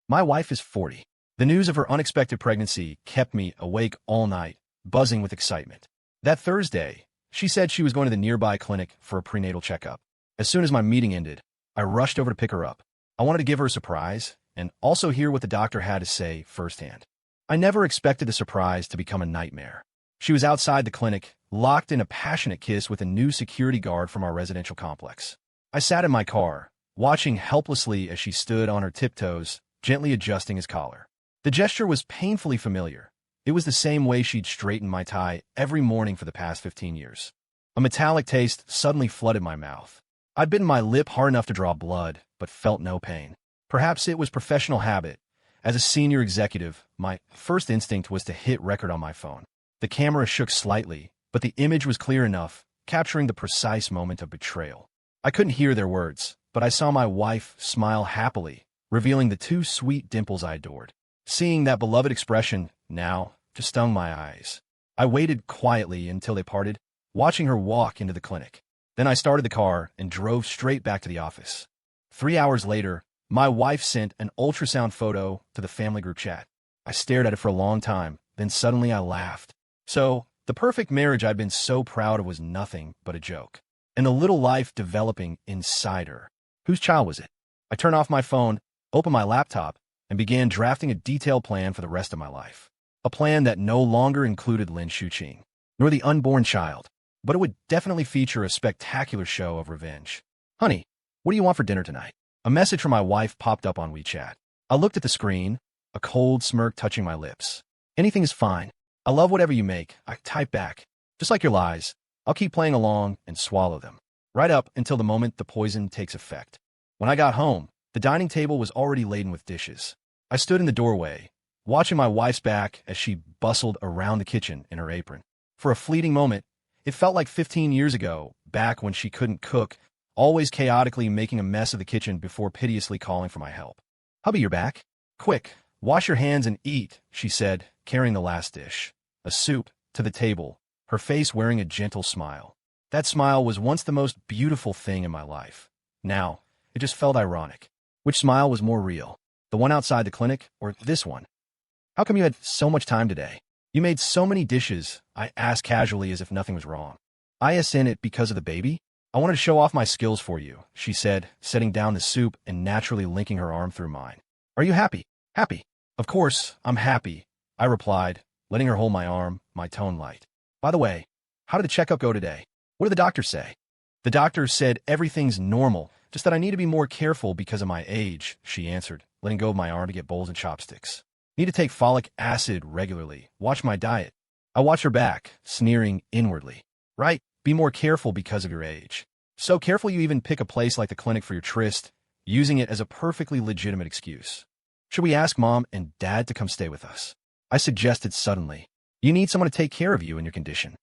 My wife is 40. The news of her unexpected pregnancy kept me awake all night, buzzing with excitement. That Thursday, she said she was going to the nearby clinic for a prenatal checkup. As soon as my meeting ended, I rushed over to pick her up. I wanted to give her a surprise and also hear what the doctor had to say firsthand. I never expected the surprise to become a nightmare. She was outside the clinic, locked in a passionate kiss with a new security guard from our residential complex. I sat in my car, watching helplessly as she stood on her tiptoes, gently adjusting his collar. The gesture was painfully familiar. It was the same way she'd straightened my tie every morning for the past 15 years. A metallic taste suddenly flooded my mouth. I'd bitten my lip hard enough to draw blood, but felt no pain. Perhaps it was professional habit. As a senior executive, my first instinct was to hit record on my phone. The camera shook slightly, but the image was clear enough, capturing the precise moment of betrayal. I couldn't hear their words, but I saw my wife smile happily, revealing the two sweet dimples I adored. Seeing that beloved expression now just stung my eyes. I waited quietly until they parted, watching her walk into the clinic. Then I started the car and drove straight back to the office. 3 hours later, my wife sent an ultrasound photo to the family group chat. I stared at it for a long time, then suddenly I laughed. So, the perfect marriage I'd been so proud of was nothing but a joke. And the little life developing inside her. Whose child was it? I turned off my phone, opened my laptop, and began drafting a detailed plan for the rest of my life. A plan that no longer included Lin Shuqing, nor the unborn child, but it would definitely feature a spectacular show of revenge. Honey, what do you want for dinner tonight? A message from my wife popped up on WeChat. I looked at the screen, a cold smirk touching my lips. Anything is fine. I love whatever you make, I typed back. Just like your lies, I'll keep playing along and swallow them. Right up until the moment the poison takes effect. When I got home, the dining table was already laden with dishes. I stood in the doorway, watching my wife's back as she bustled around the kitchen in her apron. For a fleeting moment, it felt like 15 years ago, back when she couldn't cook, always chaotically making a mess of the kitchen before piteously calling for my help. Hubby, you're back? Quick, wash your hands and eat, she said, carrying the last dish, a soup, to the table, her face wearing a gentle smile. That smile was once the most beautiful thing in my life. Now, it just felt ironic. Which smile was more real? The one outside the clinic, or this one? How come you had so much time today? You made so many dishes, I asked casually as if nothing was wrong. ISN it because of the baby? I wanted to show off my skills for you, she said, setting down the soup and naturally linking her arm through mine. Are you happy? Happy. Of course, I'm happy, I replied, letting her hold my arm, my tone light. By the way, how did the checkup go today? What did the doctor say? The doctor said everything's normal, just that I need to be more careful because of my age, she answered, letting go of my arm to get bowls and chopsticks. Need to take folic acid regularly. Watch my diet. I watched her back, sneering inwardly. Right, be more careful because of your age. So careful you even pick a place like the clinic for your tryst, using it as a perfectly legitimate excuse. Should we ask Mom and Dad to come stay with us? I suggested suddenly. You need someone to take care of you in your condition.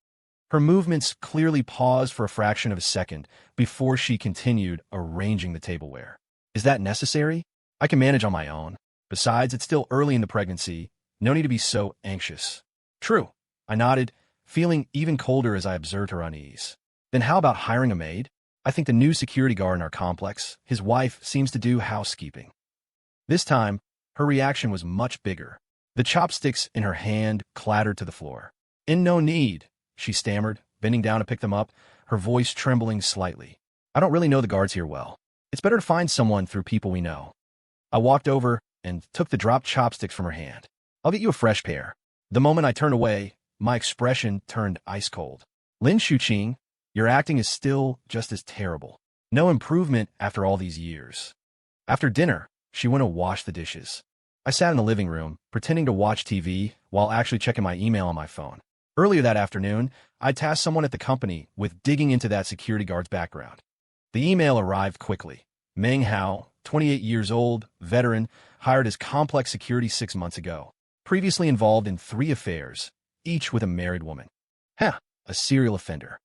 Her movements clearly paused for a fraction of a second before she continued arranging the tableware. Is that necessary? I can manage on my own. Besides, it's still early in the pregnancy. No need to be so anxious. True. I nodded, feeling even colder as I observed her unease. Then how about hiring a maid? I think the new security guard in our complex, his wife, seems to do housekeeping. This time, her reaction was much bigger. The chopsticks in her hand clattered to the floor. In no need, she stammered, bending down to pick them up, her voice trembling slightly. I don't really know the guards here well. It's better to find someone through people we know. I walked over and took the dropped chopsticks from her hand. I'll get you a fresh pair. The moment I turned away, my expression turned ice cold. Lin Shuqing, your acting is still just as terrible. No improvement after all these years. After dinner, she went to wash the dishes. I sat in the living room, pretending to watch TV while actually checking my email on my phone. Earlier that afternoon, I tasked someone at the company with digging into that security guard's background. The email arrived quickly. Meng Hao, 28 years old, veteran, hired as complex security 6 months ago. Previously involved in 3 affairs, each with a married woman. A serial offender.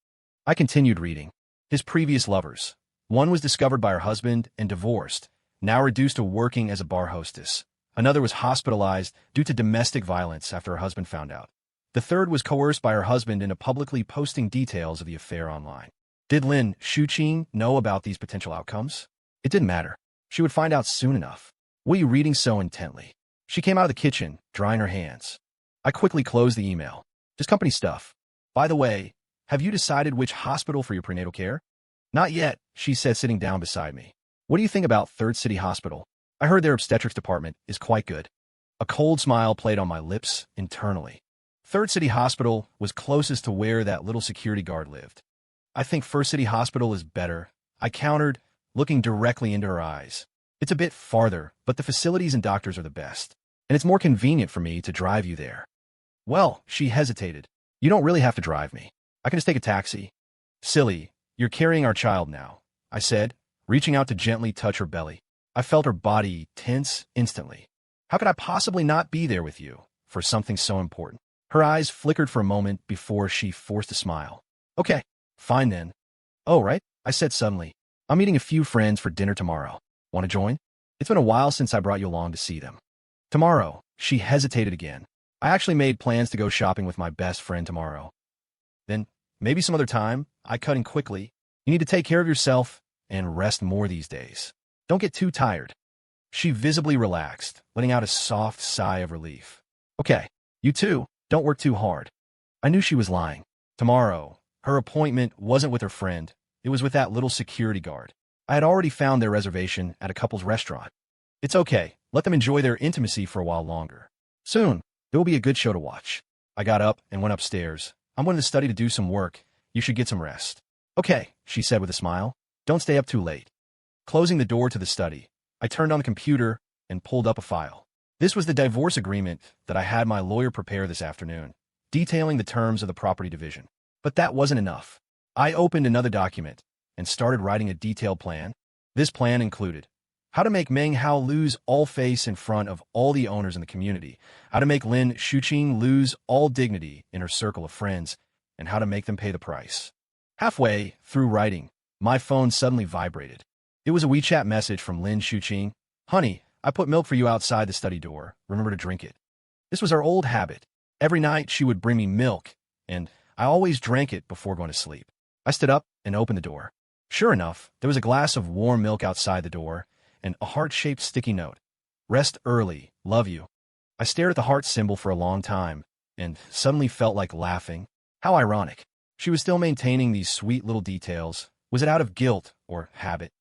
I continued reading. His previous lovers. One was discovered by her husband and divorced, now reduced to working as a bar hostess. Another was hospitalized due to domestic violence after her husband found out. The third was coerced by her husband into publicly posting details of the affair online. Did Lin Shuqing know about these potential outcomes? It didn't matter. She would find out soon enough. What are you reading so intently? She came out of the kitchen, drying her hands. I quickly closed the email. Just company stuff. By the way, have you decided which hospital for your prenatal care? Not yet, she said, sitting down beside me. What do you think about Third City Hospital? I heard their obstetrics department is quite good. A cold smile played on my lips internally. Third City Hospital was closest to where that little security guard lived. I think First City Hospital is better, I countered, looking directly into her eyes. It's a bit farther, but the facilities and doctors are the best, and it's more convenient for me to drive you there. Well, she hesitated. You don't really have to drive me. I can just take a taxi. Silly, you're carrying our child now, I said, reaching out to gently touch her belly. I felt her body tense instantly. How could I possibly not be there with you for something so important? Her eyes flickered for a moment before she forced a smile. Okay, fine then. Oh, right, I said suddenly. I'm meeting a few friends for dinner tomorrow. Want to join? It's been a while since I brought you along to see them. Tomorrow, she hesitated again. I actually made plans to go shopping with my best friend tomorrow. Then, maybe some other time, I cut in quickly. You need to take care of yourself and rest more these days. Don't get too tired. She visibly relaxed, letting out a soft sigh of relief. Okay, you too, don't work too hard. I knew she was lying. Tomorrow, her appointment wasn't with her friend, it was with that little security guard. I had already found their reservation at a couple's restaurant. It's okay, let them enjoy their intimacy for a while longer. Soon, there will be a good show to watch. I got up and went upstairs. I'm going to the study to do some work. You should get some rest. Okay, she said with a smile. Don't stay up too late. Closing the door to the study, I turned on the computer and pulled up a file. This was the divorce agreement that I had my lawyer prepare this afternoon, detailing the terms of the property division. But that wasn't enough. I opened another document and started writing a detailed plan. This plan included how to make Meng Hao lose all face in front of all the owners in the community, how to make Lin Shuqing lose all dignity in her circle of friends, and how to make them pay the price. Halfway through writing, my phone suddenly vibrated. It was a WeChat message from Lin Shuqing. Honey, I put milk for you outside the study door. Remember to drink it. This was our old habit. Every night she would bring me milk, and I always drank it before going to sleep. I stood up and opened the door. Sure enough, there was a glass of warm milk outside the door and a heart-shaped sticky note. Rest early, love you. I stared at the heart symbol for a long time and suddenly felt like laughing. How ironic. She was still maintaining these sweet little details. Was it out of guilt or habit?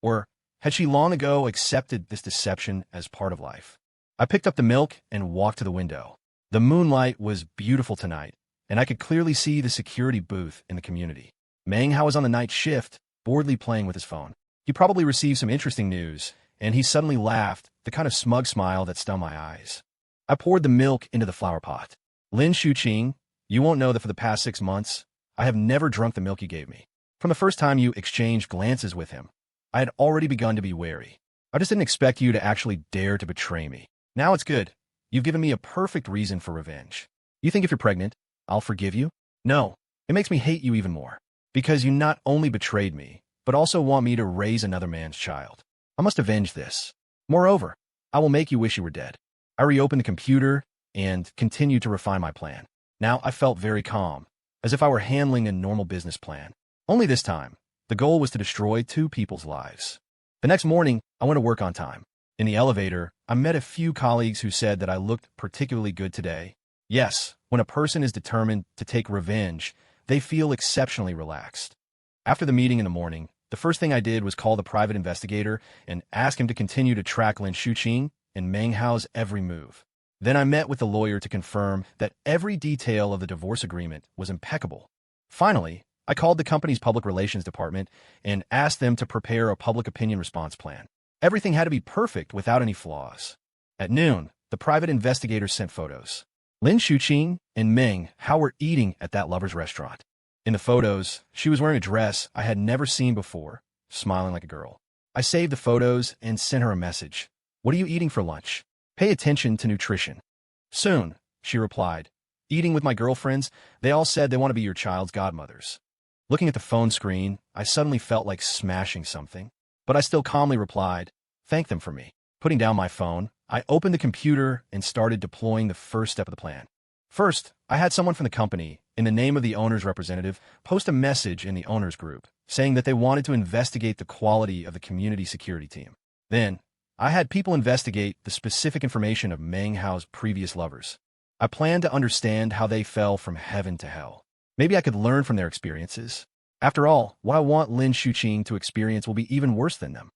Or had she long ago accepted this deception as part of life? I picked up the milk and walked to the window. The moonlight was beautiful tonight, and I could clearly see the security booth in the community. Meng Hao was on the night shift, boredly playing with his phone. He probably received some interesting news, and he suddenly laughed, the kind of smug smile that stung my eyes. I poured the milk into the flower pot. Lin Shuqing, you won't know that for the past 6 months, I have never drunk the milk you gave me. From the first time you exchanged glances with him, I had already begun to be wary. I just didn't expect you to actually dare to betray me. Now it's good. You've given me a perfect reason for revenge. You think if you're pregnant, I'll forgive you? No, it makes me hate you even more. Because you not only betrayed me, but also want me to raise another man's child. I must avenge this. Moreover, I will make you wish you were dead. I reopened the computer and continued to refine my plan. Now I felt very calm, as if I were handling a normal business plan. Only this time, the goal was to destroy 2 people's lives. The next morning, I went to work on time. In the elevator, I met a few colleagues who said that I looked particularly good today. Yes, when a person is determined to take revenge, they feel exceptionally relaxed. After the meeting in the morning, the first thing I did was call the private investigator and ask him to continue to track Lin Shuqing and Meng Hao's every move. Then I met with the lawyer to confirm that every detail of the divorce agreement was impeccable. Finally, I called the company's public relations department and asked them to prepare a public opinion response plan. Everything had to be perfect without any flaws. At noon, the private investigator sent photos. Lin Shuqing and Meng Hao were eating at that lover's restaurant. In the photos, she was wearing a dress I had never seen before, smiling like a girl. I saved the photos and sent her a message. What are you eating for lunch? Pay attention to nutrition. Soon, she replied. Eating with my girlfriends, they all said they want to be your child's godmothers. Looking at the phone screen, I suddenly felt like smashing something, but I still calmly replied, thank them for me. Putting down my phone, I opened the computer and started deploying the first step of the plan. First, I had someone from the company, in the name of the owner's representative, post a message in the owner's group, saying that they wanted to investigate the quality of the community security team. Then, I had people investigate the specific information of Meng Hao's previous lovers. I planned to understand how they fell from heaven to hell. Maybe I could learn from their experiences. After all, what I want Lin Shuqing to experience will be even worse than them.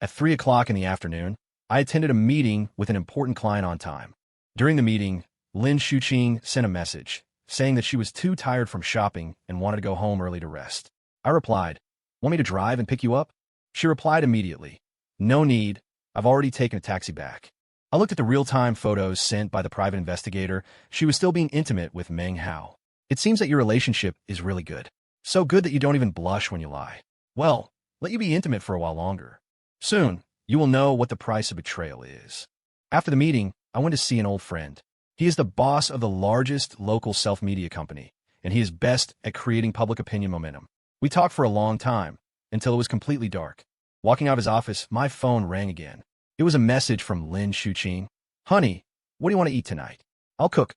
At 3 o'clock in the afternoon, I attended a meeting with an important client on time. During the meeting, Lin Shuqing sent a message, saying that she was too tired from shopping and wanted to go home early to rest. I replied, "Want me to drive and pick you up?" She replied immediately, "No need, I've already taken a taxi back." I looked at the real-time photos sent by the private investigator. She was still being intimate with Meng Hao. "It seems that your relationship is really good. So good that you don't even blush when you lie. Well, let you be intimate for a while longer. Soon, you will know what the price of betrayal is." After the meeting, I went to see an old friend. He is the boss of the largest local self-media company, and he is best at creating public opinion momentum. We talked for a long time, until it was completely dark. Walking out of his office, my phone rang again. It was a message from Lin Shuqing. "Honey, what do you want to eat tonight? I'll cook."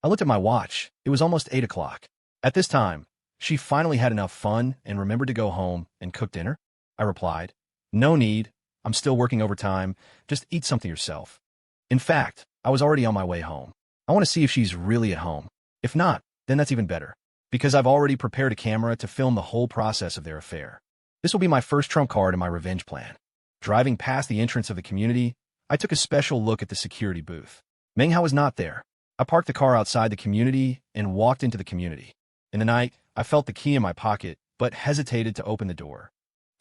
I looked at my watch. It was almost 8 o'clock. At this time, she finally had enough fun and remembered to go home and cook dinner. I replied, "No need. I'm still working overtime. Just eat something yourself." In fact, I was already on my way home. I want to see if she's really at home. If not, then that's even better, because I've already prepared a camera to film the whole process of their affair. This will be my first trump card in my revenge plan. Driving past the entrance of the community, I took a special look at the security booth. Meng Hao was not there. I parked the car outside the community and walked into the community. In the night, I felt the key in my pocket, but hesitated to open the door.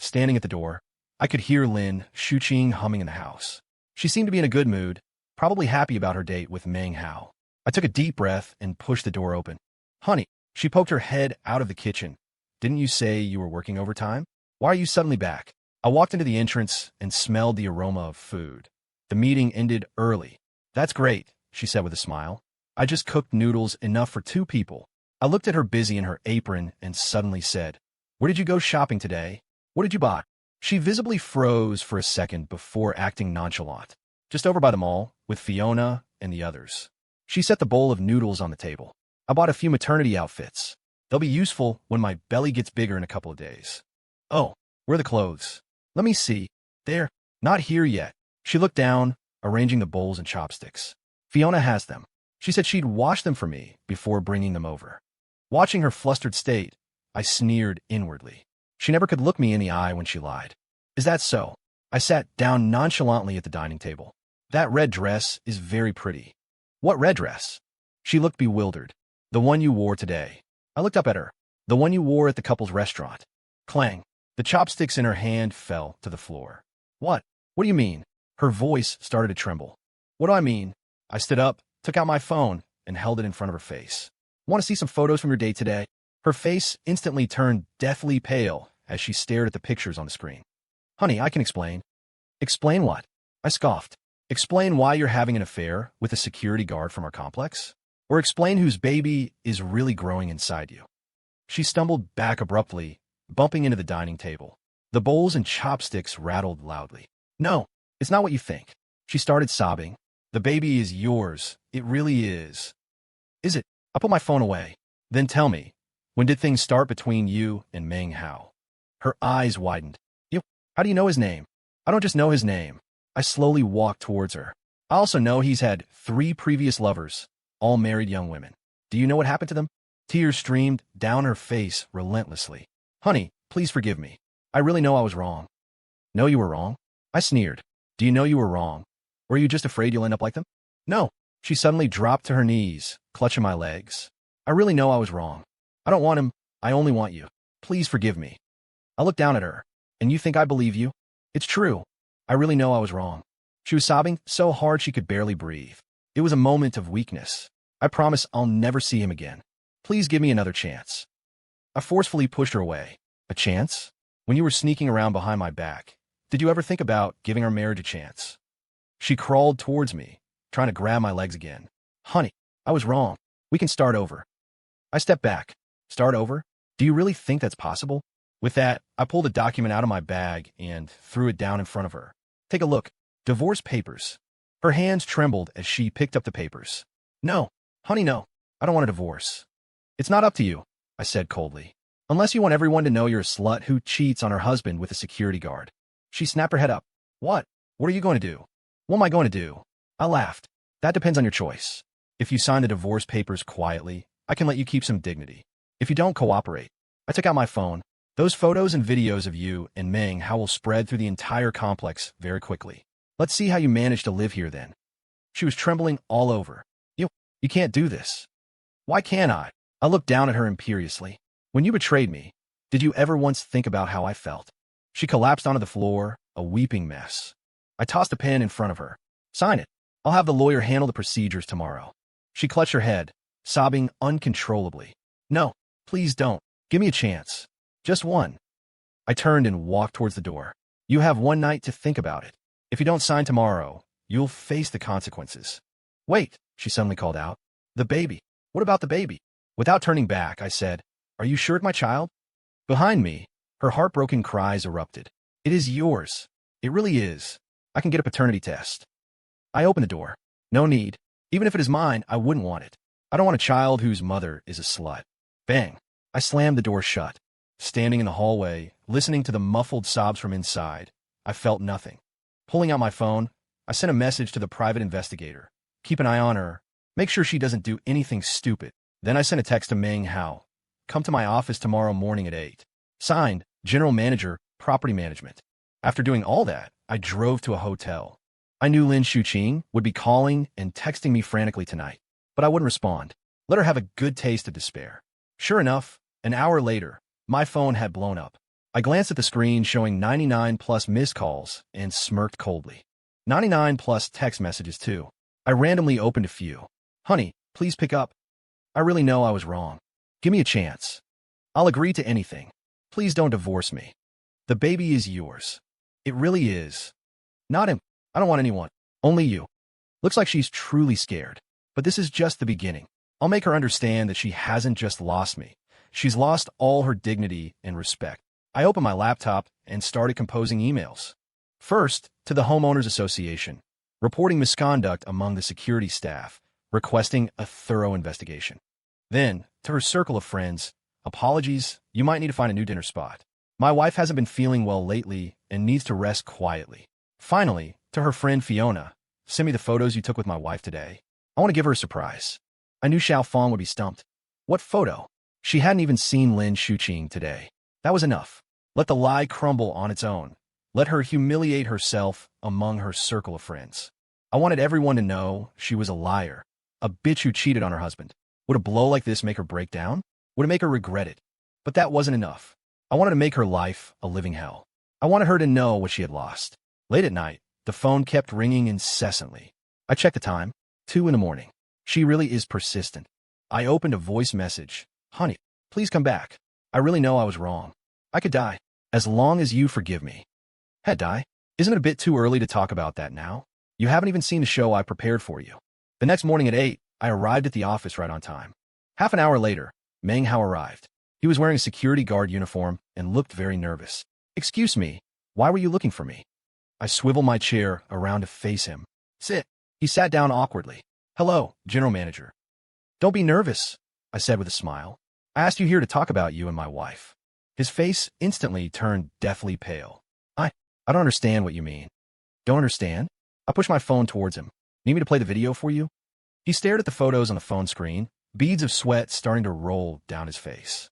Standing at the door, I could hear Lin Shuqing humming in the house. She seemed to be in a good mood, probably happy about her date with Meng Hao. I took a deep breath and pushed the door open. "Honey," she poked her head out of the kitchen. "Didn't you say you were working overtime? Why are you suddenly back?" I walked into the entrance and smelled the aroma of food. The meeting ended early. "That's great," she said with a smile. "I just cooked noodles enough for 2 people. I looked at her busy in her apron and suddenly said, "Where did you go shopping today? What did you buy?" She visibly froze for a second before acting nonchalant. "Just over by the mall, with Fiona and the others." She set the bowl of noodles on the table. "I bought a few maternity outfits. They'll be useful when my belly gets bigger in a couple of days." "Oh, where are the clothes?" "Let me see. They're not here yet." She looked down, arranging the bowls and chopsticks. "Fiona has them. She said she'd wash them for me before bringing them over." Watching her flustered state, I sneered inwardly. She never could look me in the eye when she lied. "Is that so?" I sat down nonchalantly at the dining table. "That red dress is very pretty." "What red dress?" She looked bewildered. "The one you wore today." I looked up at her. "The one you wore at the couple's restaurant." Clang. The chopsticks in her hand fell to the floor. What do you mean?" Her voice started to tremble. "What do I mean?" I stood up, took out my phone, and held it in front of her face. "Want to see some photos from your date today?" Her face instantly turned deathly pale as she stared at the pictures on the screen. "Honey, I can explain." "Explain what?" I scoffed. "Explain why you're having an affair with a security guard from our complex? Or explain whose baby is really growing inside you?" She stumbled back abruptly, bumping into the dining table. The bowls and chopsticks rattled loudly. "No, it's not what you think." She started sobbing. "The baby is yours. It really is." "Is it?" I put my phone away. "Then tell me, when did things start between you and Meng Hao?" Her eyes widened. "You? How do you know his name?" "I don't just know his name." I slowly walked towards her. "I also know he's had 3 previous lovers, all married young women. Do you know what happened to them?" Tears streamed down her face relentlessly. "Honey, please forgive me. I really know I was wrong." "No, you were wrong." I sneered. "Do you know you were wrong? Or are you just afraid you'll end up like them?" "No." She suddenly dropped to her knees, clutching my legs. "I really know I was wrong. I don't want him. I only want you. Please forgive me." I looked down at her. "And you think I believe you?" "It's true. I really know I was wrong." She was sobbing so hard she could barely breathe. It was a moment of weakness. "I promise I'll never see him again. Please give me another chance." I forcefully pushed her away. "A chance? When you were sneaking around behind my back, did you ever think about giving our marriage a chance?" She crawled towards me, trying to grab my legs again. "Honey, I was wrong. We can start over." I stepped back. "Start over? Do you really think that's possible?" With that, I pulled a document out of my bag and threw it down in front of her. "Take a look. Divorce papers." Her hands trembled as she picked up the papers. "No, honey, no. I don't want a divorce." "It's not up to you," I said coldly. "Unless you want everyone to know you're a slut who cheats on her husband with a security guard." She snapped her head up. "What? What are you going to do? What am I going to do? I laughed. That depends on your choice. If you sign the divorce papers quietly, I can let you keep some dignity. If you don't cooperate, I took out my phone. Those photos and videos of you and Meng Hao will spread through the entire complex very quickly. Let's see how you manage to live here then. She was trembling all over. You can't do this. Why can't I? I looked down at her imperiously. When you betrayed me, did you ever once think about how I felt? She collapsed onto the floor, a weeping mess. I tossed a pen in front of her. Sign it. I'll have the lawyer handle the procedures tomorrow. She clutched her head, sobbing uncontrollably. No, please don't. Give me a chance. Just one. I turned and walked towards the door. You have one night to think about it. If you don't sign tomorrow, you'll face the consequences. Wait, she suddenly called out. The baby. What about the baby? Without turning back, I said, Are you sure it's my child? Behind me, her heartbroken cries erupted. It is yours. It really is. I can get a paternity test. I opened the door. No need. Even if it is mine, I wouldn't want it. I don't want a child whose mother is a slut. Bang. I slammed the door shut. Standing in the hallway, listening to the muffled sobs from inside, I felt nothing. Pulling out my phone, I sent a message to the private investigator. Keep an eye on her. Make sure she doesn't do anything stupid. Then I sent a text to Meng Hao. Come to my office tomorrow morning at 8. Signed, General Manager, Property Management. After doing all that, I drove to a hotel. I knew Lin Shuqing would be calling and texting me frantically tonight, but I wouldn't respond. Let her have a good taste of despair. Sure enough, an hour later, my phone had blown up. I glanced at the screen showing 99 plus missed calls and smirked coldly. 99 plus text messages too. I randomly opened a few. Honey, please pick up. I really know I was wrong. Give me a chance. I'll agree to anything. Please don't divorce me. The baby is yours. It really is. Not him. I don't want anyone. Only you. Looks like she's truly scared. But this is just the beginning. I'll make her understand that she hasn't just lost me. She's lost all her dignity and respect. I opened my laptop and started composing emails. First, to the Homeowners Association, reporting misconduct among the security staff, requesting a thorough investigation. Then, to her circle of friends, apologies, you might need to find a new dinner spot. My wife hasn't been feeling well lately and needs to rest quietly. Finally, to her friend Fiona, send me the photos you took with my wife today. I want to give her a surprise. I knew Xiao Fang would be stumped. What photo? She hadn't even seen Lin Shuqing today. That was enough. Let the lie crumble on its own. Let her humiliate herself among her circle of friends. I wanted everyone to know she was a liar, a bitch who cheated on her husband. Would a blow like this make her break down? Would it make her regret it? But that wasn't enough. I wanted to make her life a living hell. I wanted her to know what she had lost. Late at night, the phone kept ringing incessantly. I checked the time. 2 in the morning. She really is persistent. I opened a voice message. Honey, please come back. I really know I was wrong. I could die. As long as you forgive me. Head die? Isn't it a bit too early to talk about that now? You haven't even seen the show I prepared for you. The next morning at 8, I arrived at the office right on time. Half an hour later, Meng Hao arrived. He was wearing a security guard uniform and looked very nervous. Excuse me, why were you looking for me? I swiveled my chair around to face him. Sit. He sat down awkwardly. Hello, General Manager. Don't be nervous, I said with a smile. I asked you here to talk about you and my wife. His face instantly turned deathly pale. I don't understand what you mean. Don't understand? I pushed my phone towards him. Need me to play the video for you? He stared at the photos on the phone screen, beads of sweat starting to roll down his face.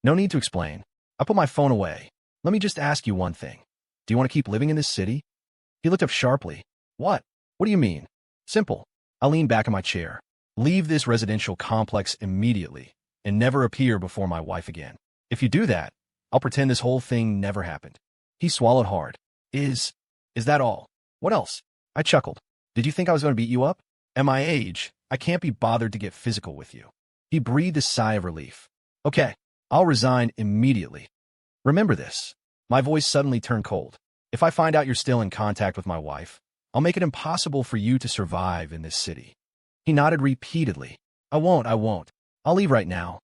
No need to explain. I put my phone away. Let me just ask you one thing. Do you want to keep living in this city? He looked up sharply. What? What do you mean? Simple. I leaned back in my chair. Leave this residential complex immediately and never appear before my wife again. If you do that, I'll pretend this whole thing never happened. He swallowed hard. Is that all? What else? I chuckled. Did you think I was going to beat you up? At my age, I can't be bothered to get physical with you. He breathed a sigh of relief. Okay, I'll resign immediately. Remember this. My voice suddenly turned cold. If I find out you're still in contact with my wife, I'll make it impossible for you to survive in this city. He nodded repeatedly. I won't. I'll leave right now.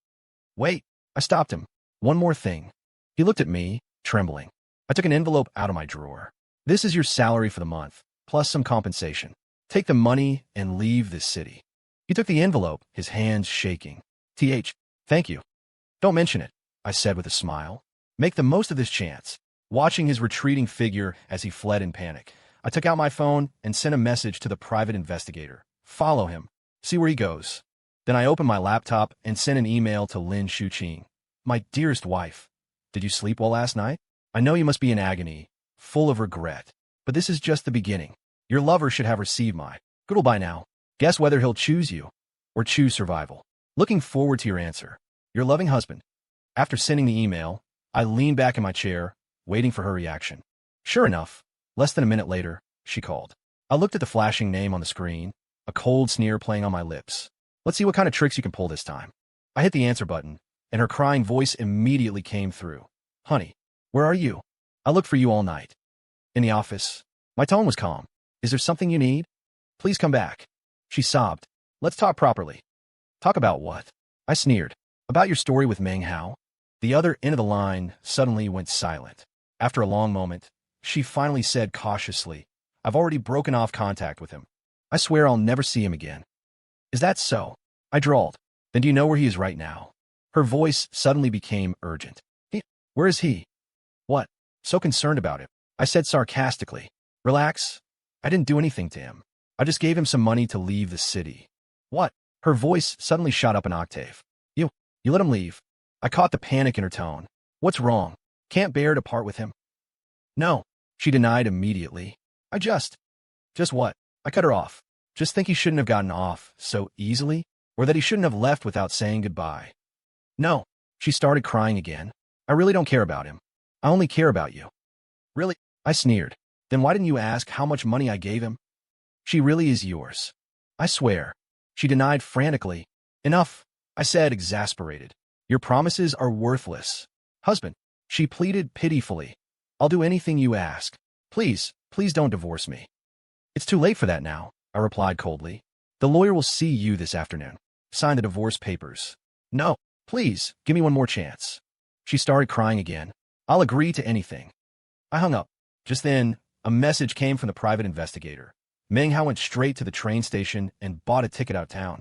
Wait, I stopped him. One more thing. He looked at me, trembling. I took an envelope out of my drawer. This is your salary for the month, plus some compensation. Take the money and leave this city. He took the envelope, his hands shaking. Thank you. Don't mention it, I said with a smile. Make the most of this chance. watching his retreating figure as he fled in panic. I took out my phone and sent a message to the private investigator. Follow him. See where he goes. Then I opened my laptop and sent an email to Lin Shuqing. My dearest wife, did you sleep well last night? I know you must be in agony, full of regret. But this is just the beginning. Your lover should have received my goodbye now. Guess whether he'll choose you or choose survival. Looking forward to your answer. Your loving husband. After sending the email, I leaned back in my chair, waiting for her reaction. Sure enough, less than a minute later, she called. I looked at the flashing name on the screen, a cold sneer playing on my lips. Let's see what kind of tricks you can pull this time. I hit the answer button, and her crying voice immediately came through. Honey, where are you? I looked for you all night. In the office. My tone was calm. Is there something you need? Please come back. She sobbed. Let's talk properly. Talk about what? I sneered. About your story with Meng Hao. The other end of the line suddenly went silent. After a long moment, she finally said cautiously, I've already broken off contact with him. I swear I'll never see him again. Is that so? I drawled. Then do you know where he is right now? Her voice suddenly became urgent. Where is he? What? So concerned about him. I said sarcastically. Relax. I didn't do anything to him. I just gave him some money to leave the city. What? Her voice suddenly shot up an octave. You let him leave. I caught the panic in her tone. What's wrong? Can't bear to part with him? No, she denied immediately. Just what? I cut her off. Just think he shouldn't have gotten off so easily, or that he shouldn't have left without saying goodbye. No, she started crying again. I really don't care about him. I only care about you. Really? I sneered. Then why didn't you ask how much money I gave him? She really is yours. I swear. She denied frantically. Enough, I said, exasperated. Your promises are worthless. Husband, she pleaded pitifully. I'll do anything you ask. Please don't divorce me. It's too late for that now, I replied coldly. The lawyer will see you this afternoon. Sign the divorce papers. No, please, give me one more chance. She started crying again. I'll agree to anything. I hung up. Just then, a message came from the private investigator. Meng Hao went straight to the train station and bought a ticket out of town.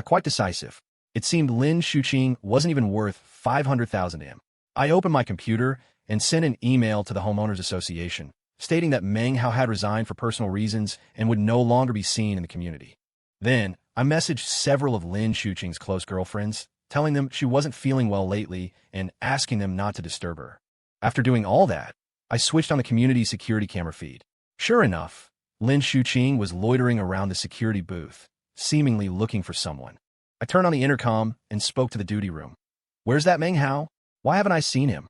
Quite decisive. It seemed Lin Shuqing wasn't even worth 500,000 to him. I opened my computer and sent an email to the Homeowners Association, stating that Meng Hao had resigned for personal reasons and would no longer be seen in the community. Then, I messaged several of Lin Shuqing's close girlfriends, telling them she wasn't feeling well lately and asking them not to disturb her. After doing all that, I switched on the community security camera feed. Sure enough, Lin Shuqing was loitering around the security booth, seemingly looking for someone. I turned on the intercom and spoke to the duty room. Where's that Meng Hao? Why haven't I seen him?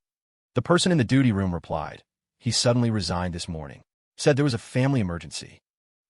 The person in the duty room replied. He suddenly resigned this morning. Said there was a family emergency.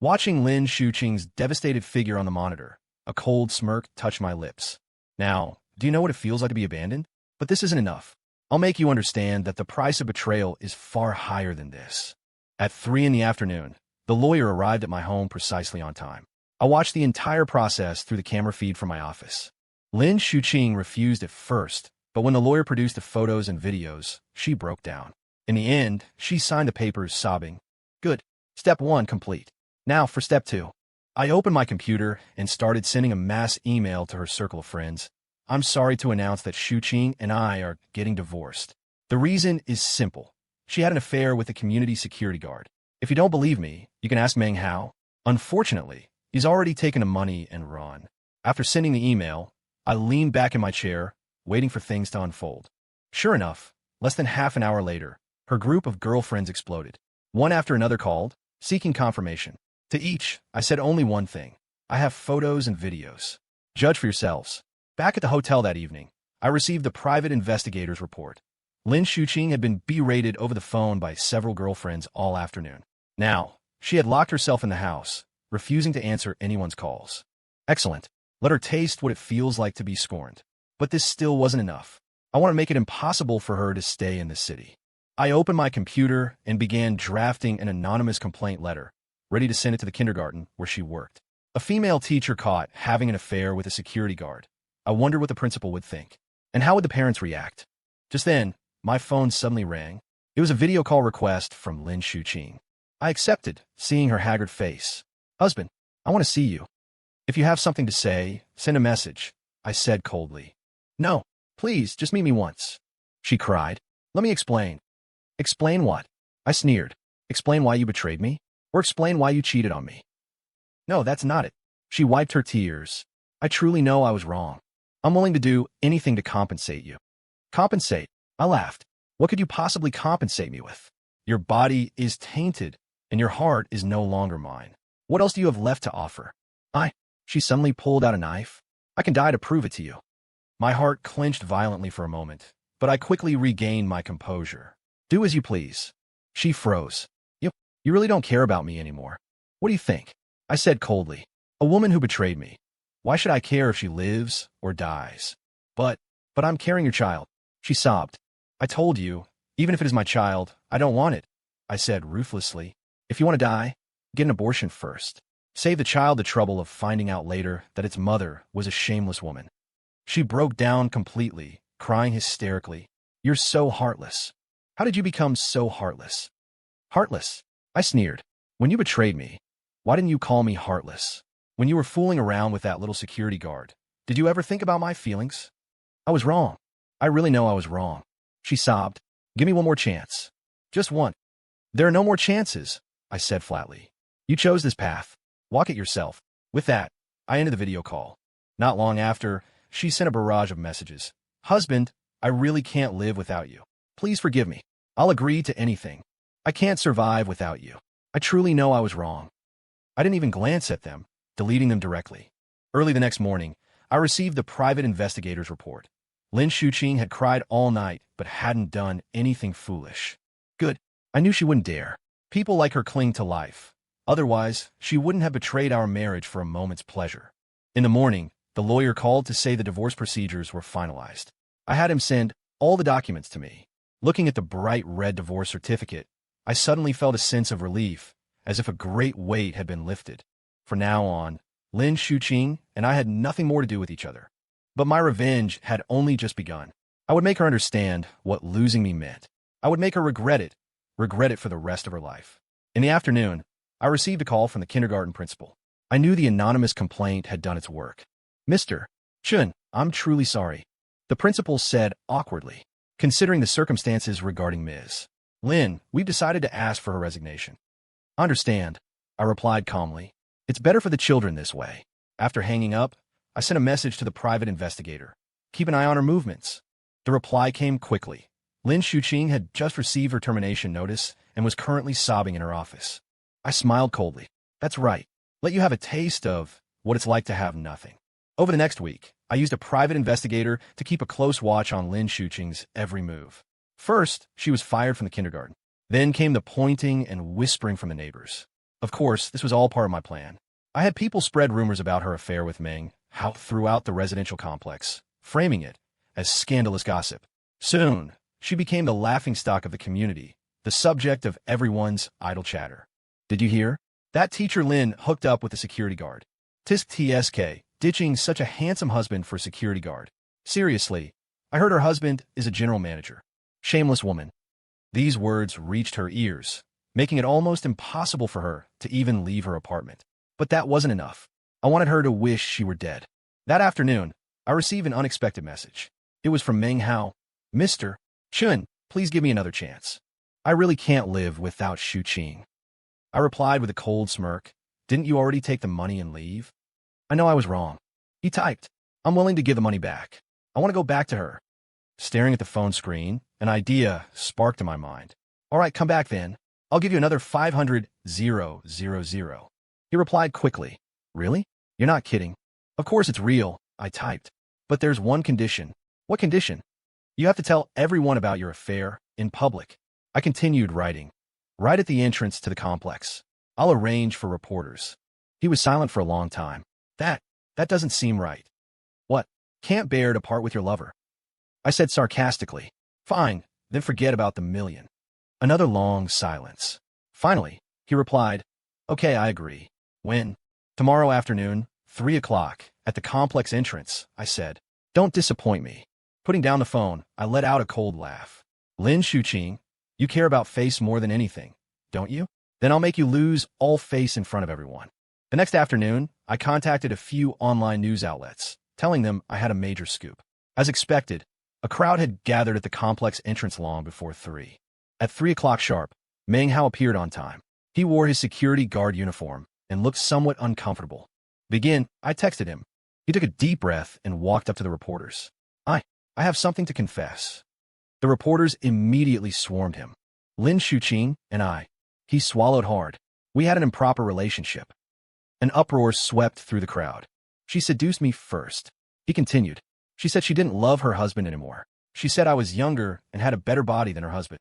Watching Lin Shuqing's devastated figure on the monitor, a cold smirk touched my lips. Now, do you know what it feels like to be abandoned? But this isn't enough. I'll make you understand that the price of betrayal is far higher than this. At 3 p.m, the lawyer arrived at my home precisely on time. I watched the entire process through the camera feed from my office. Lin Shuqing refused at first, but when the lawyer produced the photos and videos, she broke down. In the end, she signed the papers, sobbing. Good. Step 1 complete. Now for step 2. I opened my computer and started sending a mass email to her circle of friends. I'm sorry to announce that Shuqing and I are getting divorced. The reason is simple. She had an affair with a community security guard. If you don't believe me, you can ask Meng Hao. Unfortunately, he's already taken the money and run. After sending the email, I leaned back in my chair, waiting for things to unfold. Sure enough, less than half an hour later, her group of girlfriends exploded. One after another called, seeking confirmation. To each, I said only one thing. I have photos and videos. Judge for yourselves. Back at the hotel that evening, I received the private investigator's report. Lin Shuqing had been berated over the phone by several girlfriends all afternoon. Now, she had locked herself in the house, refusing to answer anyone's calls. Excellent. Let her taste what it feels like to be scorned. But this still wasn't enough. I want to make it impossible for her to stay in the city. I opened my computer and began drafting an anonymous complaint letter, ready to send it to the kindergarten where she worked. A female teacher caught having an affair with a security guard. I wondered what the principal would think. And how would the parents react? Just then, my phone suddenly rang. It was a video call request from Lin Shuqing. I accepted, seeing her haggard face. Husband, I want to see you. If you have something to say, send a message, I said coldly. No, please, just meet me once. She cried. Let me explain. Explain what? I sneered. Explain why you betrayed me? Or explain why you cheated on me? No, that's not it. She wiped her tears. I truly know I was wrong. I'm willing to do anything to compensate you. Compensate? I laughed. What could you possibly compensate me with? Your body is tainted, and your heart is no longer mine. What else do you have left to offer? She suddenly pulled out a knife. I can die to prove it to you. My heart clenched violently for a moment, but I quickly regained my composure. Do as you please. She froze. You really don't care about me anymore. What do you think? I said coldly. A woman who betrayed me. Why should I care if she lives or dies? But I'm carrying your child. She sobbed. I told you, even if it is my child, I don't want it. I said ruthlessly. If you want to die, get an abortion first. Save the child the trouble of finding out later that its mother was a shameless woman. She broke down completely, crying hysterically. You're so heartless. How did you become so heartless? Heartless? I sneered. When you betrayed me, why didn't you call me heartless? When you were fooling around with that little security guard, did you ever think about my feelings? I was wrong. I really know I was wrong. She sobbed. Give me one more chance. Just one. There are no more chances, I said flatly. You chose this path. Walk it yourself. With that, I ended the video call. Not long after, she sent a barrage of messages. Husband, I really can't live without you. Please forgive me. I'll agree to anything. I can't survive without you. I truly know I was wrong. I didn't even glance at them, deleting them directly. Early the next morning, I received the private investigator's report. Lin Shuqing had cried all night, but hadn't done anything foolish. Good. I knew she wouldn't dare. People like her cling to life. Otherwise, she wouldn't have betrayed our marriage for a moment's pleasure. In the morning, the lawyer called to say the divorce procedures were finalized. I had him send all the documents to me. Looking at the bright red divorce certificate, I suddenly felt a sense of relief, as if a great weight had been lifted. From now on, Lin Shuqing and I had nothing more to do with each other. But my revenge had only just begun. I would make her understand what losing me meant. I would make her regret it for the rest of her life. In the afternoon, I received a call from the kindergarten principal. I knew the anonymous complaint had done its work. Mr. Chun, I'm truly sorry. The principal said awkwardly, considering the circumstances regarding Ms. Lin, we've decided to ask for her resignation. Understand, I replied calmly. It's better for the children this way. After hanging up, I sent a message to the private investigator. Keep an eye on her movements. The reply came quickly. Lin Shuqing had just received her termination notice and was currently sobbing in her office. I smiled coldly. That's right. Let you have a taste of what it's like to have nothing. Over the next week, I used a private investigator to keep a close watch on Lin Shuqing's every move. First, she was fired from the kindergarten. Then came the pointing and whispering from the neighbors. Of course, this was all part of my plan. I had people spread rumors about her affair with Meng out throughout the residential complex, framing it as scandalous gossip. Soon, she became the laughingstock of the community, the subject of everyone's idle chatter. Did you hear? That teacher Lin hooked up with a security guard. Tisk TSK, ditching such a handsome husband for a security guard. Seriously, I heard her husband is a general manager. Shameless woman. These words reached her ears, making it almost impossible for her to even leave her apartment. But that wasn't enough. I wanted her to wish she were dead. That afternoon, I received an unexpected message. It was from Meng Hao. Mr. Chun, please give me another chance. I really can't live without Shuqing. I replied with a cold smirk. Didn't you already take the money and leave? I know I was wrong. He typed. I'm willing to give the money back. I want to go back to her. Staring at the phone screen, an idea sparked in my mind. All right, come back then. I'll give you another 500,000. He replied quickly. Really? You're not kidding. Of course it's real, I typed. But there's one condition. What condition? You have to tell everyone about your affair in public. I continued writing. Right at the entrance to the complex. I'll arrange for reporters. He was silent for a long time. That doesn't seem right. What? Can't bear to part with your lover? I said sarcastically. Fine, then forget about the million. Another long silence. Finally, he replied, Okay, I agree. When? Tomorrow afternoon, 3 o'clock, at the complex entrance, I said. Don't disappoint me. Putting down the phone, I let out a cold laugh. Lin Shuqing, you care about face more than anything, don't you? Then I'll make you lose all face in front of everyone. The next afternoon, I contacted a few online news outlets, telling them I had a major scoop. As expected, a crowd had gathered at the complex entrance long before 3. At 3 o'clock sharp, Meng Hao appeared on time. He wore his security guard uniform and looked somewhat uncomfortable. Begin, I texted him. He took a deep breath and walked up to the reporters. I have something to confess. The reporters immediately swarmed him. Lin Shuqing and I. He swallowed hard. We had an improper relationship. An uproar swept through the crowd. She seduced me first. He continued. She said she didn't love her husband anymore. She said I was younger and had a better body than her husband.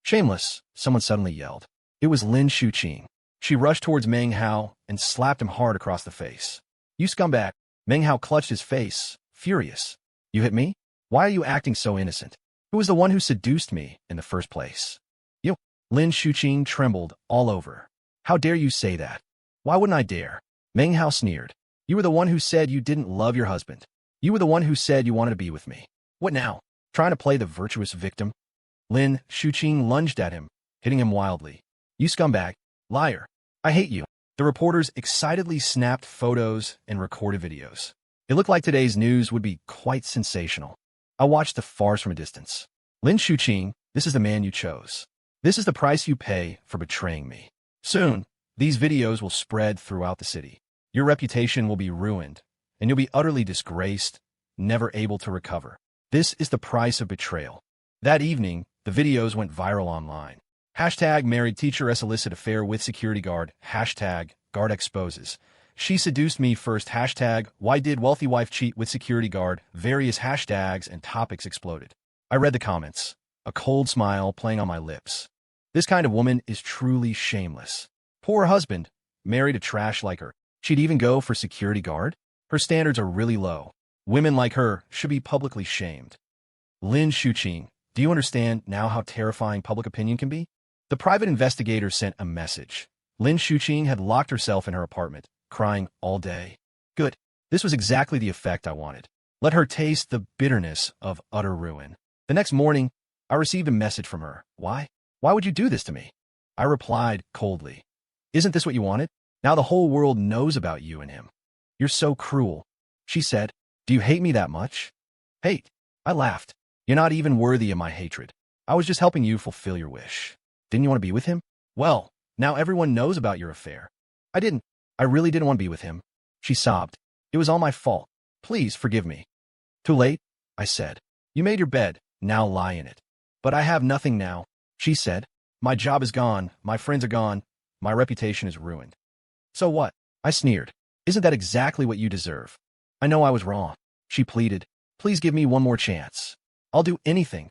Shameless, someone suddenly yelled. It was Lin Shuqing. She rushed towards Meng Hao and slapped him hard across the face. You scumbag. Meng Hao clutched his face, furious. You hit me? Why are you acting so innocent? Who was the one who seduced me in the first place? You. Lin Shuqing trembled all over. How dare you say that? Why wouldn't I dare? Meng Hao sneered. You were the one who said you didn't love your husband. You were the one who said you wanted to be with me. What now? Trying to play the virtuous victim? Lin Shuqing lunged at him, hitting him wildly. You scumbag. Liar. I hate you. The reporters excitedly snapped photos and recorded videos. It looked like today's news would be quite sensational. I watched the farce from a distance. Lin Shuqing, this is the man you chose. This is the price you pay for betraying me. Soon, these videos will spread throughout the city. Your reputation will be ruined, and you'll be utterly disgraced, never able to recover. This is the price of betrayal. That evening, the videos went viral online. Hashtag married teacheress illicit affair with security guard. Hashtag guard exposes. She seduced me first. Hashtag why did wealthy wife cheat with security guard? Various hashtags and topics exploded. I read the comments, a cold smile playing on my lips. This kind of woman is truly shameless. Poor husband, married a trash like her. She'd even go for security guard? Her standards are really low. Women like her should be publicly shamed. Lin Shuqing, do you understand now how terrifying public opinion can be? The private investigator sent a message. Lin Shuqing had locked herself in her apartment, crying all day. Good. This was exactly the effect I wanted. Let her taste the bitterness of utter ruin. The next morning, I received a message from her. Why? Why would you do this to me? I replied coldly. Isn't this what you wanted? Now the whole world knows about you and him. You're so cruel. She said, do you hate me that much? Hate? I laughed. You're not even worthy of my hatred. I was just helping you fulfill your wish. Didn't you want to be with him? Well, now everyone knows about your affair. I really didn't want to be with him. She sobbed. It was all my fault. Please forgive me. Too late, I said. You made your bed, now lie in it. But I have nothing now, she said. My job is gone, my friends are gone, my reputation is ruined. So what? I sneered. Isn't that exactly what you deserve? I know I was wrong. She pleaded. Please give me one more chance. I'll do anything.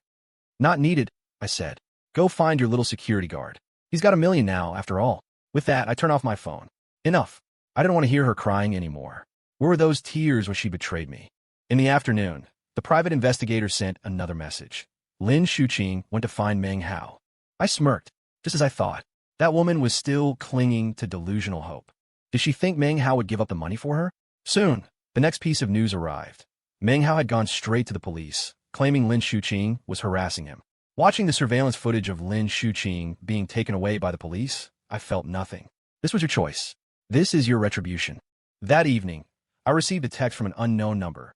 Not needed, I said. Go find your little security guard. He's got $1 million now, after all. With that, I turned off my phone. Enough. I didn't want to hear her crying anymore. Where were those tears when she betrayed me? In the afternoon, the private investigator sent another message. Lin Shuqing went to find Meng Hao. I smirked, just as I thought. That woman was still clinging to delusional hope. Did she think Meng Hao would give up the money for her? Soon, the next piece of news arrived. Meng Hao had gone straight to the police, claiming Lin Shuqing was harassing him. Watching the surveillance footage of Lin Shuqing being taken away by the police, I felt nothing. This was your choice. This is your retribution. That evening, I received a text from an unknown number.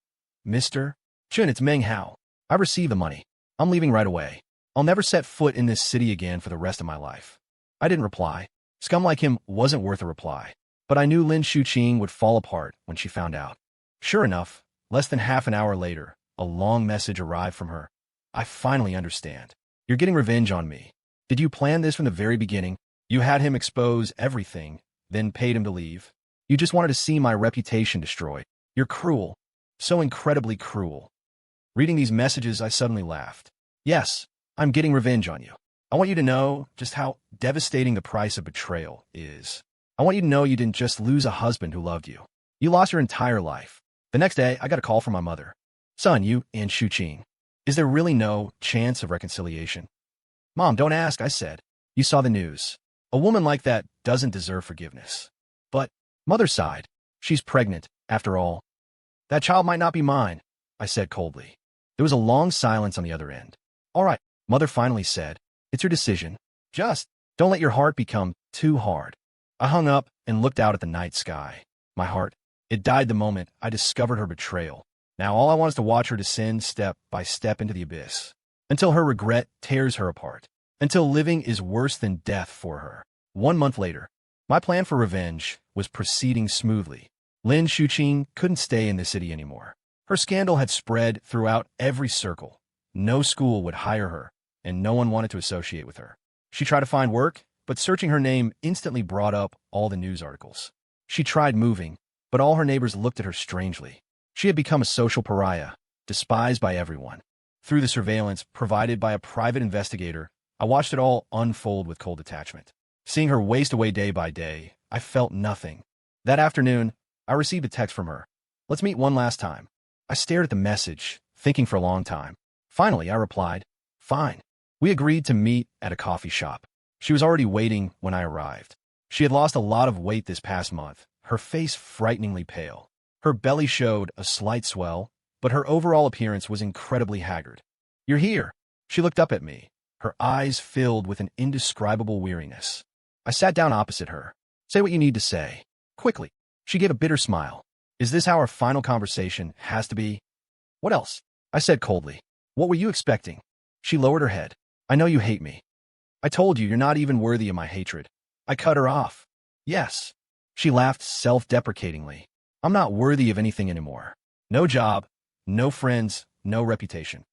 Mr. Chun, it's Meng Hao. I received the money. I'm leaving right away. I'll never set foot in this city again for the rest of my life. I didn't reply. Scum like him wasn't worth a reply. But I knew Lin Shuqing would fall apart when she found out. Sure enough, less than half an hour later, a long message arrived from her. I finally understand. You're getting revenge on me. Did you plan this from the very beginning? You had him expose everything, then paid him to leave. You just wanted to see my reputation destroyed. You're cruel. So incredibly cruel. Reading these messages, I suddenly laughed. Yes, I'm getting revenge on you. I want you to know just how devastating the price of betrayal is. I want you to know you didn't just lose a husband who loved you. You lost your entire life. The next day, I got a call from my mother. Son, you and Shuqing. Is there really no chance of reconciliation? Mom, don't ask, I said. You saw the news. A woman like that doesn't deserve forgiveness. But, Mother sighed. She's pregnant, after all. That child might not be mine, I said coldly. There was a long silence on the other end. All right, Mother finally said. It's your decision. Just don't let your heart become too hard. I hung up and looked out at the night sky. My heart, it died the moment I discovered her betrayal. Now all I want is to watch her descend step by step into the abyss, until her regret tears her apart. until living is worse than death for her. 1 month later, my plan for revenge was proceeding smoothly. Lin Shuqing couldn't stay in the city anymore. Her scandal had spread throughout every circle. No school would hire her, and no one wanted to associate with her. She tried to find work, but searching her name instantly brought up all the news articles. She tried moving, but all her neighbors looked at her strangely. She had become a social pariah, despised by everyone. Through the surveillance provided by a private investigator, I watched it all unfold with cold detachment. Seeing her waste away day by day, I felt nothing. That afternoon, I received a text from her. "Let's meet one last time." I stared at the message, thinking for a long time. Finally, I replied, "Fine." We agreed to meet at a coffee shop. She was already waiting when I arrived. She had lost a lot of weight this past month, her face frighteningly pale. Her belly showed a slight swell, but her overall appearance was incredibly haggard. "You're here." She looked up at me, her eyes filled with an indescribable weariness. I sat down opposite her. "Say what you need to say. Quickly." She gave a bitter smile. "Is this how our final conversation has to be?" "What else?" I said coldly. "What were you expecting?" She lowered her head. "I know you hate me. I told you you're not even worthy of my hatred." I cut her off. "Yes." She laughed self-deprecatingly. "I'm not worthy of anything anymore. No job, no friends, no reputation.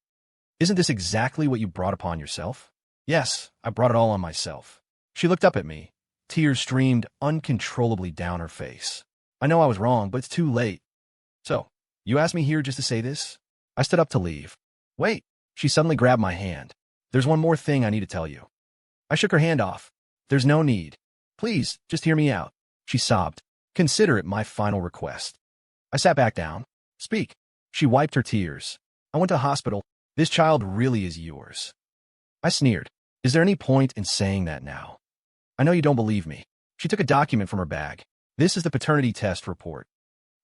Isn't this exactly what you brought upon yourself?" "Yes, I brought it all on myself." She looked up at me. Tears streamed uncontrollably down her face. "I know I was wrong, but it's too late." "So, you asked me here just to say this?" I stood up to leave. "Wait." She suddenly grabbed my hand. "There's one more thing I need to tell you." I shook her hand off. "There's no need. Please, just hear me out." She sobbed. "Consider it my final request." I sat back down. "Speak." She wiped her tears. "I went to hospital. This child really is yours." I sneered. "Is there any point in saying that now? I know you don't believe me." She took a document from her bag. "This is the paternity test report."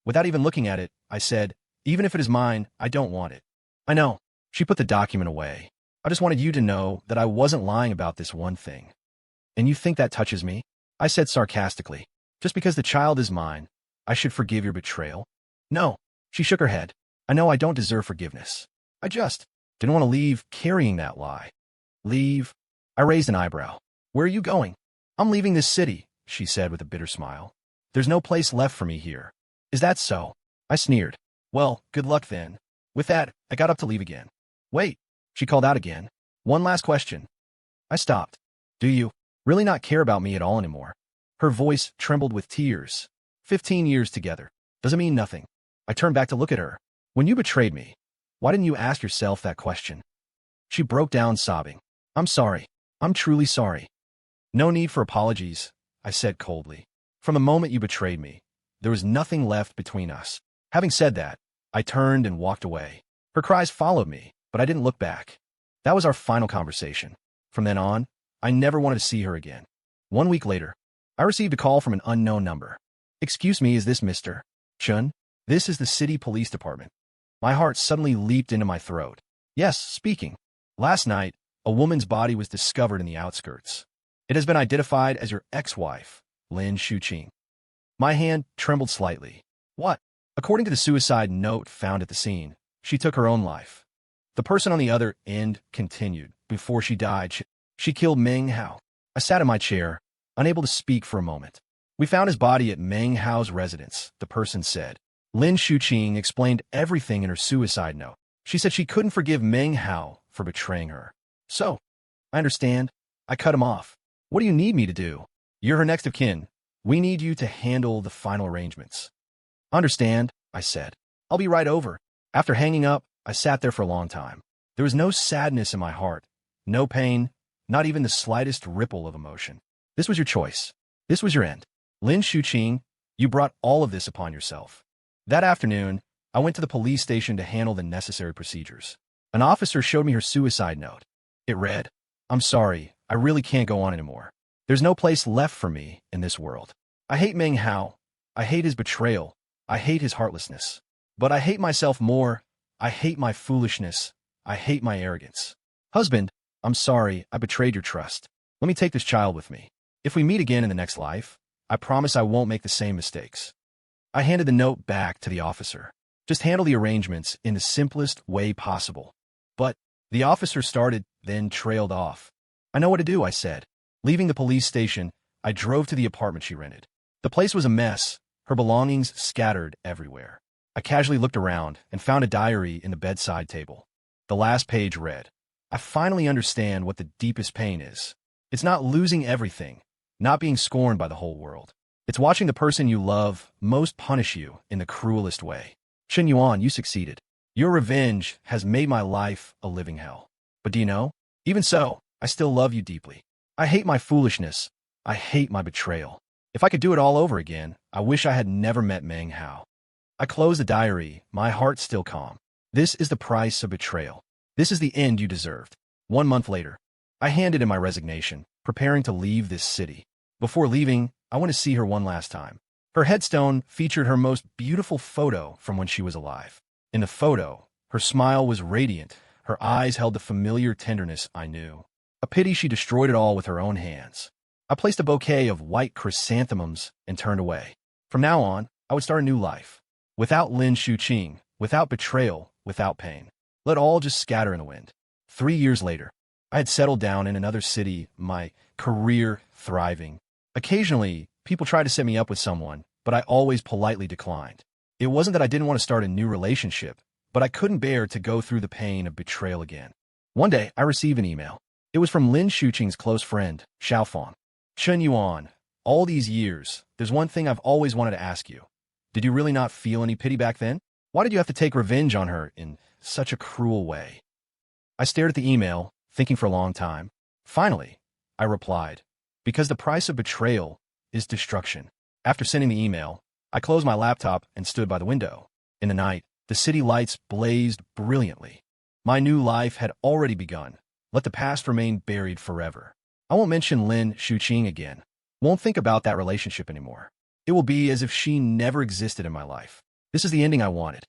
Without even looking at it, I said, "Even if it is mine, I don't want it." "I know." She put the document away. "I just wanted you to know that I wasn't lying about this one thing." "And you think that touches me?" I said sarcastically. "Just because the child is mine, I should forgive your betrayal?" "No." She shook her head. "I know I don't deserve forgiveness. I just didn't want to leave carrying that lie." "Leave?" I raised an eyebrow. "Where are you going?" "I'm leaving this city," she said with a bitter smile. "There's no place left for me here." "Is that so?" I sneered. "Well, good luck then." With that, I got up to leave again. "Wait," she called out again. "One last question." I stopped. "Do you really not care about me at all anymore?" Her voice trembled with tears. 15 years together. Does it mean nothing?" I turned back to look at her. "When you betrayed me, why didn't you ask yourself that question?" She broke down sobbing. "I'm sorry. I'm truly sorry." "No need for apologies," I said coldly. "From the moment you betrayed me, there was nothing left between us." Having said that, I turned and walked away. Her cries followed me, but I didn't look back. That was our final conversation. From then on, I never wanted to see her again. 1 week later, I received a call from an unknown number. "Excuse me, is this Mr. Chun?" "This is the city police department." My heart suddenly leaped into my throat. "Yes, speaking. Last night, a woman's body was discovered in the outskirts. It has been identified as your ex-wife, Lin Shuqing." My hand trembled slightly. "What?" "According to the suicide note found at the scene, she took her own life." The person on the other end continued. "Before she died, she killed Meng Hao." I sat in my chair, unable to speak for a moment. "We found his body at Meng Hao's residence," the person said. Lin Shuqing explained everything in her suicide note. She said she couldn't forgive Meng Hao for betraying her. "So, I understand." I cut him off. "What do you need me to do?" "You're her next of kin. We need you to handle the final arrangements." "Understand," I said. "I'll be right over." After hanging up, I sat there for a long time. There was no sadness in my heart, no pain, not even the slightest ripple of emotion. This was your choice. This was your end. Lin Shuqing, you brought all of this upon yourself. That afternoon, I went to the police station to handle the necessary procedures. An officer showed me her suicide note. It read, "I'm sorry, I really can't go on anymore. There's no place left for me in this world. I hate Meng Hao. I hate his betrayal. I hate his heartlessness. But I hate myself more. I hate my foolishness. I hate my arrogance. Husband, I'm sorry I betrayed your trust. Let me take this child with me. If we meet again in the next life, I promise I won't make the same mistakes." I handed the note back to the officer. "Just handle the arrangements in the simplest way possible." But the officer started, then trailed off. I know what to do, I said. Leaving the police station, I drove to the apartment she rented. The place was a mess, her belongings scattered everywhere. I casually looked around and found a diary in the bedside table. The last page read, "I finally understand what the deepest pain is. It's not losing everything, not being scorned by the whole world. It's watching the person you love most punish you in the cruelest way. Shen Yuan, you succeeded. Your revenge has made my life a living hell. But do you know? Even so, I still love you deeply. I hate my foolishness. I hate my betrayal. If I could do it all over again, I wish I had never met Meng Hao." I closed the diary, my heart still calm. This is the price of betrayal. This is the end you deserved. 1 month later, I handed in my resignation, preparing to leave this city. Before leaving, I went to see her one last time. Her headstone featured her most beautiful photo from when she was alive. In the photo, her smile was radiant. Her eyes held the familiar tenderness I knew. A pity she destroyed it all with her own hands. I placed a bouquet of white chrysanthemums and turned away. From now on, I would start a new life. Without Lin Shuqing, without betrayal, without pain. Let all just scatter in the wind. 3 years later, I had settled down in another city, my career thriving. Occasionally, people tried to set me up with someone, but I always politely declined. It wasn't that I didn't want to start a new relationship, but I couldn't bear to go through the pain of betrayal again. One day, I received an email. It was from Lin Shuqing's close friend, Xiaofang. "Shen Yuan, all these years, there's one thing I've always wanted to ask you. Did you really not feel any pity back then? Why did you have to take revenge on her in such a cruel way?" I stared at the email, thinking for a long time. Finally, I replied, "Because the price of betrayal is destruction." After sending the email, I closed my laptop and stood by the window. In the night, the city lights blazed brilliantly. My new life had already begun. Let the past remain buried forever. I won't mention Lin Shuqing again. Won't think about that relationship anymore. It will be as if she never existed in my life. This is the ending I wanted.